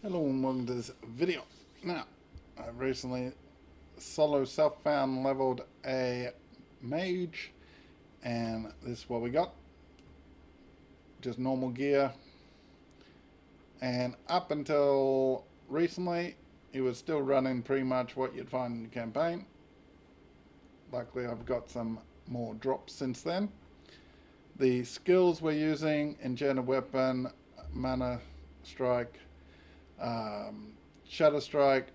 Hello and welcome to this video. Now, I recently solo self-found leveled a mage, and this is what we got. Just normal gear. And up until recently, it was still running pretty much what you'd find in the campaign. Luckily, I've got some more drops since then. The skills we're using: enchanted weapon, mana strike, shadow strike,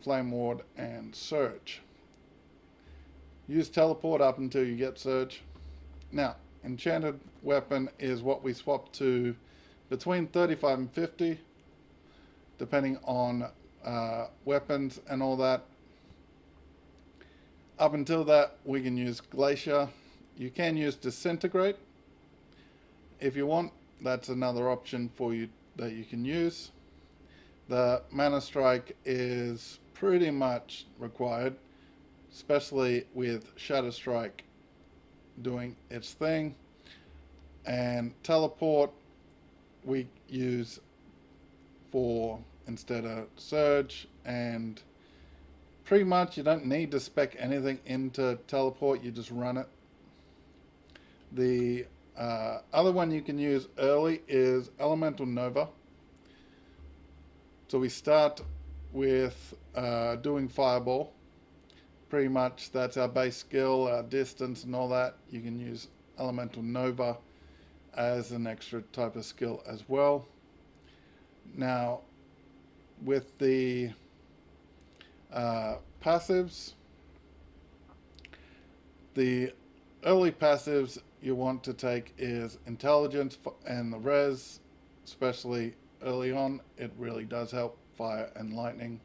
flame ward, and surge. Use teleport up until you get surge. Now, enchanted weapon is what we swap to between 35 and 50, depending on weapons and all that. Up until that, we can use glacier. You can use disintegrate if you want. That's another option for you that you can use. The mana strike is pretty much required, especially with shadow strike doing its thing. And teleport we use for instead of surge, and pretty much you don't need to spec anything into teleport, you just run it. The other one you can use early is elemental nova. So we start with doing fireball. Pretty much that's our base skill, our distance and all that. You can use elemental nova as an extra type of skill as well. Now, with the passives, the early passives you want to take is intelligence and the res, especially early on. It really does help fire and lightning.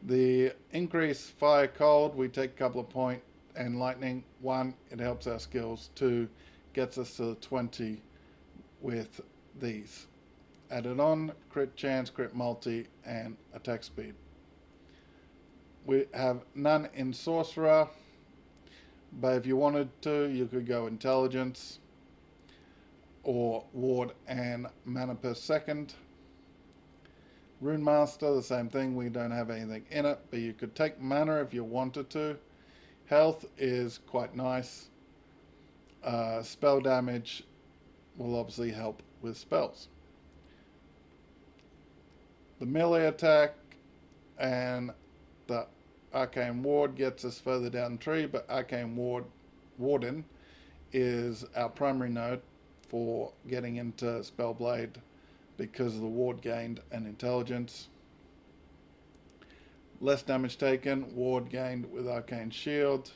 The increase fire cold, we take a couple of points, and lightning, 1, it helps our skills. 2, gets us to 20 with these. Added on, crit chance, crit multi, and attack speed. We have none in sorcerer, but if you wanted to, you could go intelligence or ward and mana per second. Rune Master, the same thing, we don't have anything in it, but you could take mana if you wanted to. Health is quite nice. Spell damage will obviously help with spells. The melee attack and the arcane ward gets us further down the tree, but arcane warden is our primary node for getting into Spellblade because of the ward gained and intelligence. Less damage taken, ward gained with arcane shield.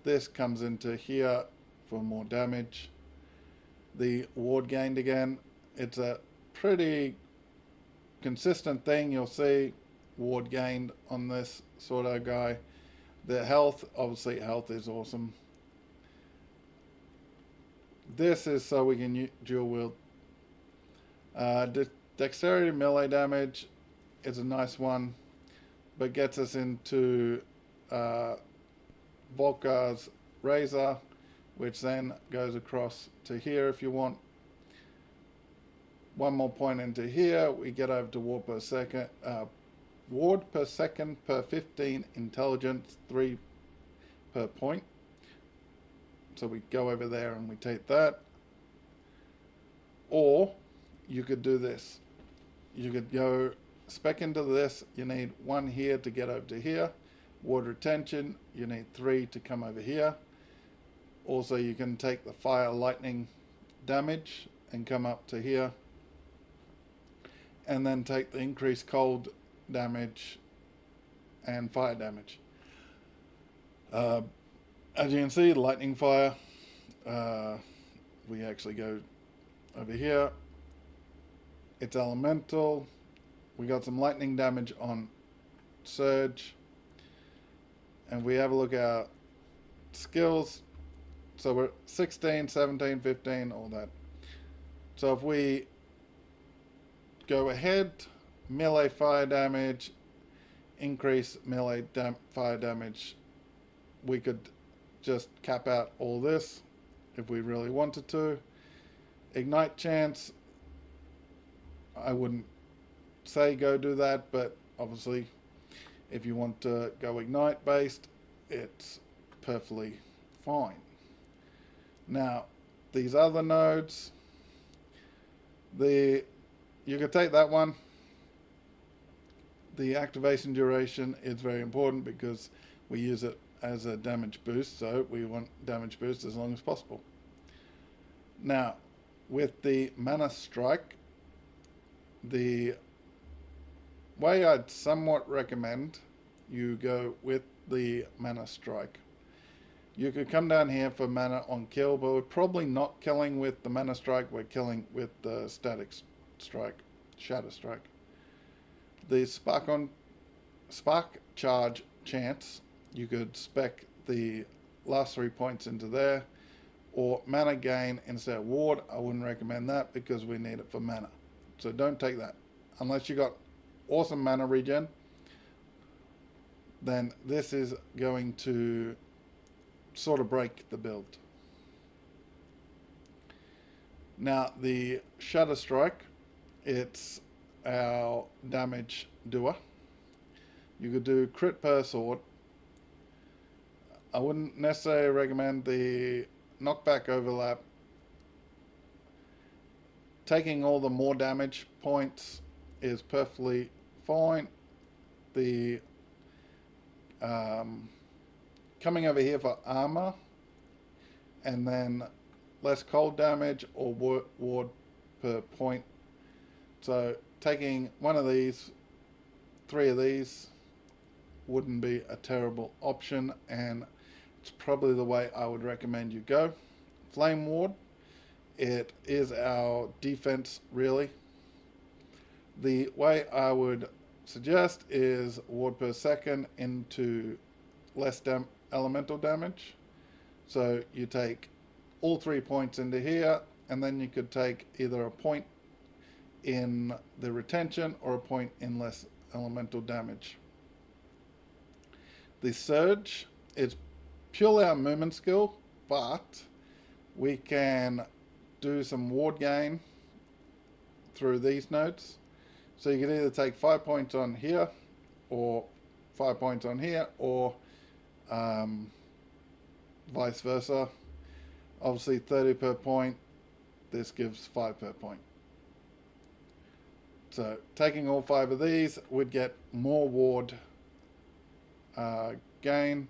This comes into here for more damage. The ward gained again, it's a pretty consistent thing. You'll see ward gained on this sort of guy. The health, obviously health is awesome. This is so we can dual wield. Dexterity melee damage is a nice one, but gets us into Volkar's Razor, which then goes across to here if you want. 1 more point into here, we get over to ward per second per 15 intelligence, 3 per point. So we go over there and we take that. Or you could do this. You could go spec into this, you need 1 here to get over to here. Ward retention, you need 3 to come over here. Also you can take the fire lightning damage and come up to here. And then take the increased cold damage and fire damage. As you can see, lightning fire, we actually go over here. It's elemental. We got some lightning damage on surge. And we have a look at our skills. So we're 16, 17, 15, all that. So if we go ahead, melee fire damage, increase melee fire damage, we could just cap out all this if we really wanted to. Ignite chance, I wouldn't say go do that, but obviously if you want to go ignite based, it's perfectly fine. Now, these other nodes, you could take that one. The activation duration is very important because we use it as a damage boost, so we want damage boost as long as possible. Now, with the mana strike, the way I'd somewhat recommend you go with the mana strike, you could come down here for mana on kill, but we're probably not killing with the mana strike, we're killing with the static strike, shadow strike. The spark charge chance, you could spec the last 3 points into there, or mana gain instead of ward. I wouldn't recommend that because we need it for mana, so don't take that unless you got awesome mana regen. Then this is going to sort of break the build. Now the Shadow Strike, it's our damage doer. You could do crit per sword. I wouldn't necessarily recommend the knockback overlap. Taking all the more damage points is perfectly fine. The coming over here for armor and then less cold damage or ward per point. So taking one of these, 3 of these wouldn't be a terrible option, and it's probably the way I would recommend you go. Flame ward, it is our defense really. The way I would suggest is ward per second into less elemental damage. So you take all 3 points into here, and then you could take either a point in the retention or a point in less elemental damage. The surge is purely our movement skill, but we can do some ward gain through these nodes. So you can either take 5 points on here or 5 points on here, or vice versa. Obviously 30 per point, this gives 5 per point. So taking all 5 of these would get more ward gain,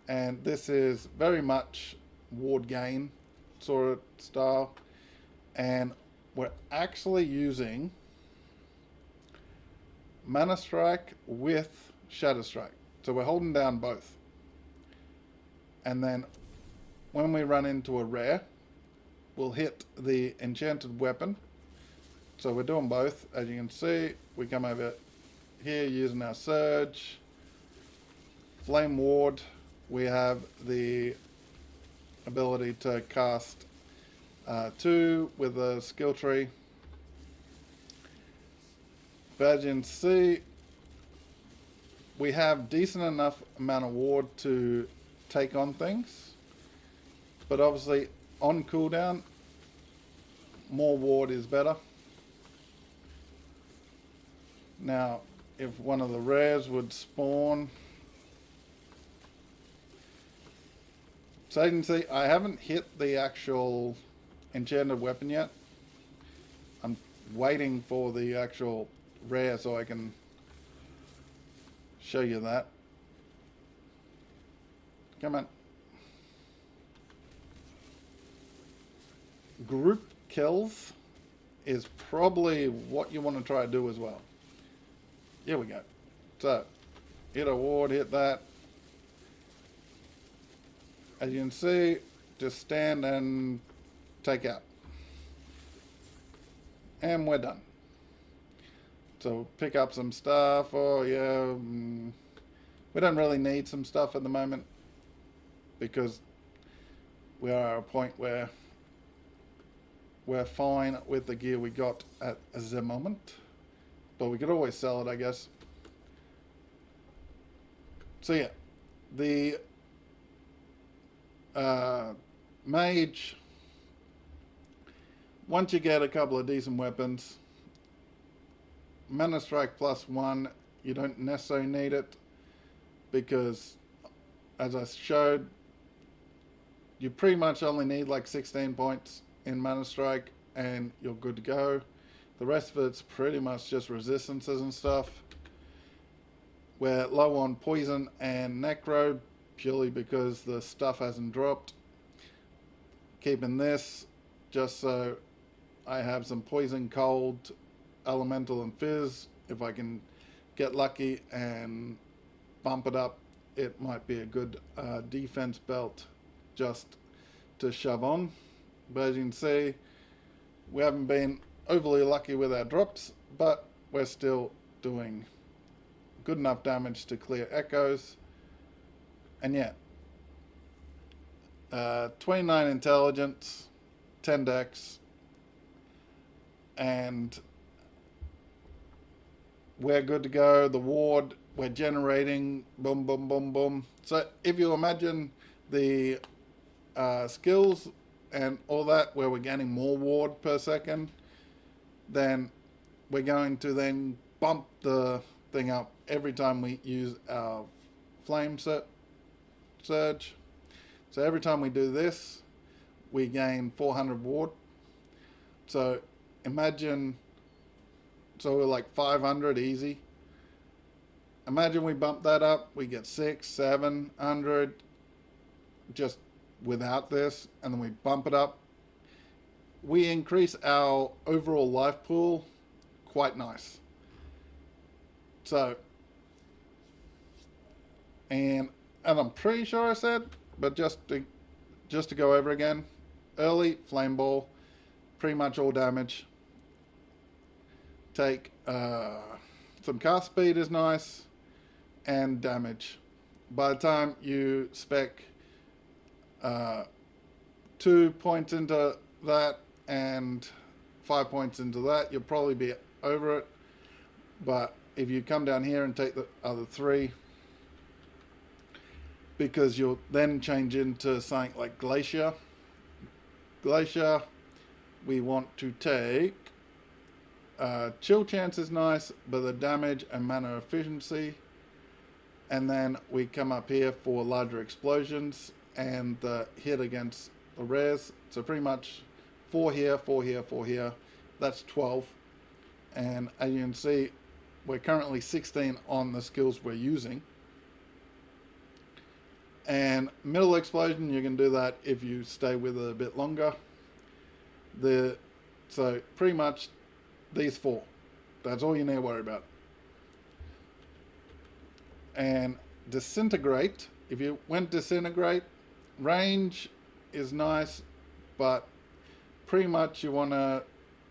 and this is very much ward gain sort of style, and we're actually using mana strike with shadow strike, so we're holding down both, and then when we run into a rare, we'll hit the enchanted weapon. So we're doing both. As you can see, we come over here using our surge, flame ward. We have the ability to cast 2 with a skill tree. But as you can see, we have decent enough amount of ward to take on things, but obviously on cooldown, more ward is better. Now, if one of the rares would spawn, so you can see I haven't hit the actual enchanted weapon yet. I'm waiting for the actual rare so I can show you that. Come on. Group kills is probably what you want to try to do as well. Here we go. So, hit a ward, hit that. As you can see, just stand and take out. And we're done. So pick up some stuff. Oh yeah, we don't really need some stuff at the moment because we are at a point where we're fine with the gear we got at the moment. But we could always sell it, I guess. So yeah, the Mage, once you get a couple of decent weapons, Mana Strike +1, you don't necessarily need it because, as I showed, you pretty much only need like 16 points in Mana Strike and you're good to go. The rest of it's pretty much just resistances and stuff. We're low on Poison and Necro purely because the stuff hasn't dropped. Keeping this just so I have some Poison, Cold, Elemental and Fizz. If I can get lucky and bump it up, it might be a good defense belt just to shove on. But as you can see, we haven't been overly lucky with our drops, but we're still doing good enough damage to clear echoes. And yeah, 29 intelligence, 10 dex, and we're good to go. The ward, we're generating, boom, boom, boom, boom. So if you imagine the skills and all that, where we're getting more ward per second, then we're going to then bump the thing up every time we use our flame surge. So every time we do this, we gain 400 ward. So imagine, so we're like 500 easy. Imagine we bump that up, we get 600-700 just without this, and then we bump it up. We increase our overall life pool quite nice. So, and I'm pretty sure I said, but just to go over again, early flame ball, pretty much all damage. Take some cast speed is nice, and damage. By the time you spec 2 points into that and 5 points into that, you'll probably be over it. But if you come down here and take the other 3, because you'll then change into something like Glacier. Glacier, we want to take chill chance is nice, but the damage and mana efficiency. And then we come up here for larger explosions and the hit against the rares. So pretty much 4 here, 4 here, 4 here. That's 12. And as you can see, we're currently 16 on the skills we're using. And middle explosion, you can do that if you stay with it a bit longer. So pretty much these 4. That's all you need to worry about. And disintegrate, if you went disintegrate, range is nice, but pretty much you want to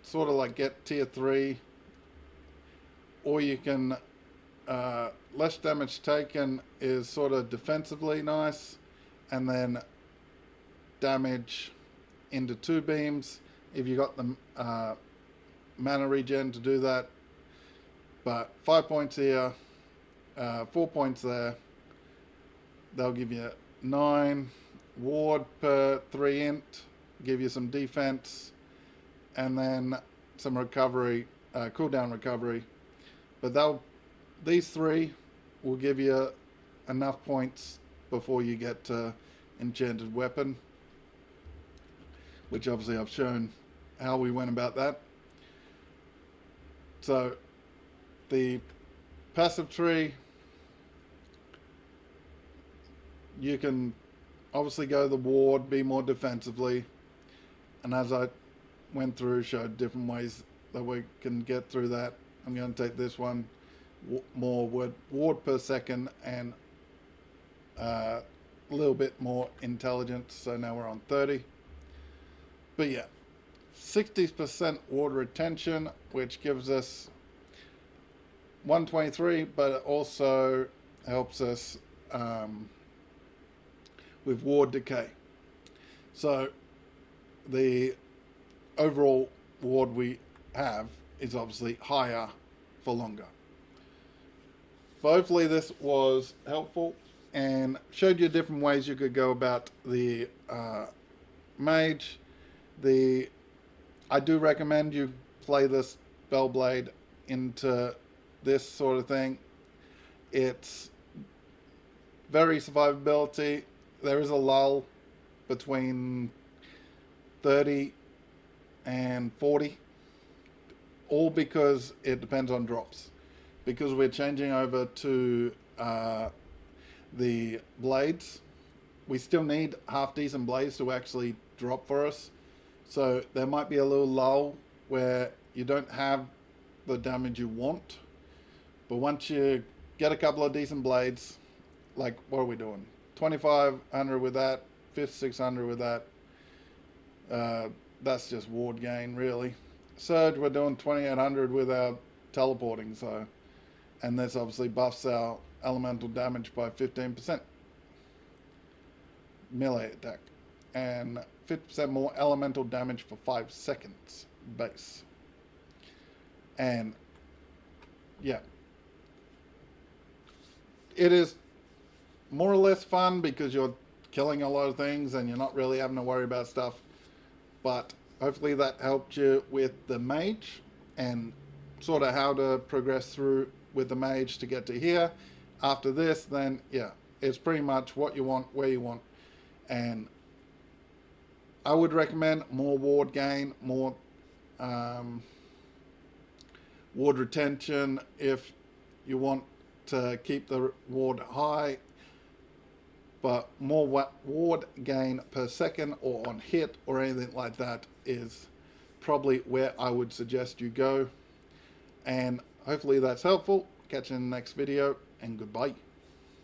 sort of like get tier 3, or you can less damage taken is sort of defensively nice, and then damage into 2 beams if you got the mana regen to do that. But 5 points here, 4 points there, they'll give you 9 ward per 3 int, give you some defense, and then some recovery, cooldown recovery. But these 3 will give you enough points before you get to enchanted weapon, which obviously I've shown how we went about that. So the passive tree, you can obviously go the ward, be more defensively, and as I went through, showed different ways that we can get through that. I'm going to take this one, more ward per second, and a little bit more intelligence, so now we're on 30. But yeah, 60% ward retention, which gives us 123, but it also helps us with ward decay. So the overall ward we have is obviously higher for longer. But hopefully this was helpful and showed you different ways you could go about the Mage. I do recommend you play this Bellblade into this sort of thing. It's very survivability. There is a lull between 30 and 40, all because it depends on drops. Because we're changing over to the blades, we still need half decent blades to actually drop for us. So there might be a little lull where you don't have the damage you want. But once you get a couple of decent blades, like what are we doing? 2500 with that, 5600 with that. That's just ward gain, really. Surge, we're doing 2800 with our teleporting, so, and this obviously buffs our elemental damage by 15%. Melee attack. And 50% more elemental damage for 5 seconds base. And yeah, it is more or less fun because you're killing a lot of things and you're not really having to worry about stuff. But hopefully that helped you with the mage and sort of how to progress through with the mage to get to here. After this, then yeah, it's pretty much what you want, where you want. And I would recommend more ward gain, more ward retention if you want to keep the ward high, but more ward gain per second or on hit or anything like that is probably where I would suggest you go. And hopefully that's helpful. Catch you in the next video, and goodbye.